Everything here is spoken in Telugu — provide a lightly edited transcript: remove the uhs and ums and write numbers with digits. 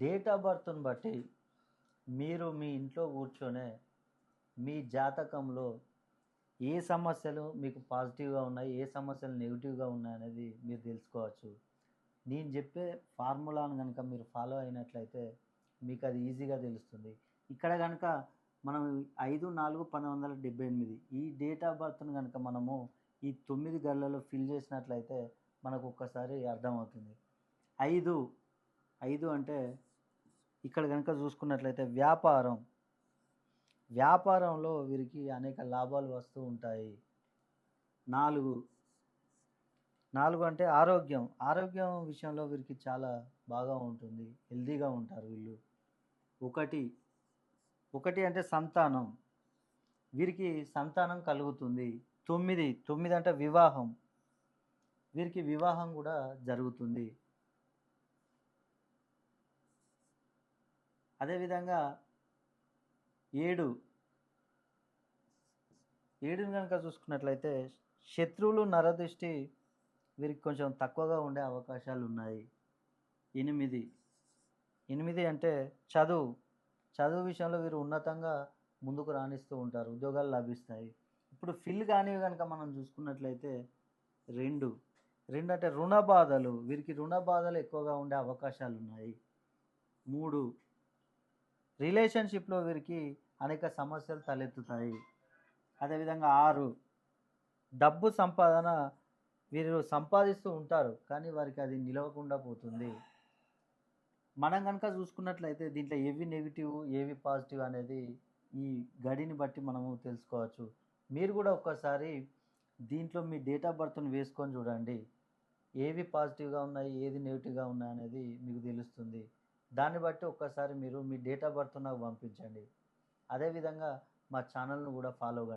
డేట్ ఆఫ్ బర్త్‌ని బట్టి మీరు మీ ఇంట్లో కూర్చొనే మీ జాతకంలో ఏ సమస్యలు మీకు పాజిటివ్‌గా ఉన్నాయి, ఏ సమస్యలు నెగెటివ్‌గా ఉన్నాయనేది మీరు తెలుసుకోవచ్చు. నేను చెప్పే ఫార్ములాను గనుక మీరు ఫాలో అయినట్లయితే మీకది ఈజీగా తెలుస్తుంది. ఇక్కడ గనక మనం 5/4/1978 ఈ డేట్ ఆఫ్ బర్త్‌ని గనక మనము ఈ 9 గళ్ళలో ఫిల్ చేసినట్లయితే మనకు ఒక్కసారి అర్థమవుతుంది. 5, 5 అంటే ఇక్కడ గనక చూసుకున్నట్లయితే వ్యాపారంలో వీరికి అనేక లాభాలు వస్తూ ఉంటాయి. 4, 4 అంటే ఆరోగ్యం విషయంలో వీరికి చాలా బాగా ఉంటుంది. హెల్తీగా ఉంటారు వీళ్ళు. 1, 1 అంటే సంతానం. వీరికి సంతానం కలుగుతుంది. 9 అంటే వివాహం. వీరికి వివాహం కూడా జరుగుతుంది. అదేవిధంగా 7, 7ని కనుక చూసుకున్నట్లయితే శత్రువులు నరదృష్టి వీరికి కొంచెం తక్కువగా ఉండే అవకాశాలు ఉన్నాయి. 8 అంటే చదువు విషయంలో వీరు ఉన్నతంగా ముందుకు రాణిస్తూ ఉంటారు. ఉద్యోగాలు లభిస్తాయి. ఇప్పుడు ఫిల్ కానివి కనుక మనం చూసుకున్నట్లయితే 2 అంటే రుణ బాధలు. వీరికి రుణ బాధలు ఎక్కువగా ఉండే అవకాశాలు ఉన్నాయి. 3 రిలేషన్‌షిప్‌లో వీరికి అనేక సమస్యలు తలెత్తుతాయి. అదేవిధంగా 6 డబ్బు సంపాదన. వీరు సంపాదిస్తూ ఉంటారు. కానీ వారికి అది నిలవకుండా పోతుంది. మనం గనక చూసుకున్నట్లయితే దీంట్లో ఏవి నెగెటివ్, ఏవి పాజిటివ్ అనేది ఈ గడిని బట్టి మనము తెలుసుకోవచ్చు. మీరు కూడా ఒక్కసారి దీంట్లో మీ డేట్ ఆఫ్ బర్త్‌ని వేసుకొని చూడండి. ఏవి పాజిటివ్‌గా ఉన్నాయి, ఏది నెగెటివ్‌గా ఉన్నాయనేది మీకు తెలుస్తుంది. దాన్ని బట్టి ఒక్కసారి మీరు మీ డేట్ ఆఫ్ బర్త్ నాకు పంపించండి. అదేవిధంగా మా ఛానల్‌ను కూడా ఫాలో కండి.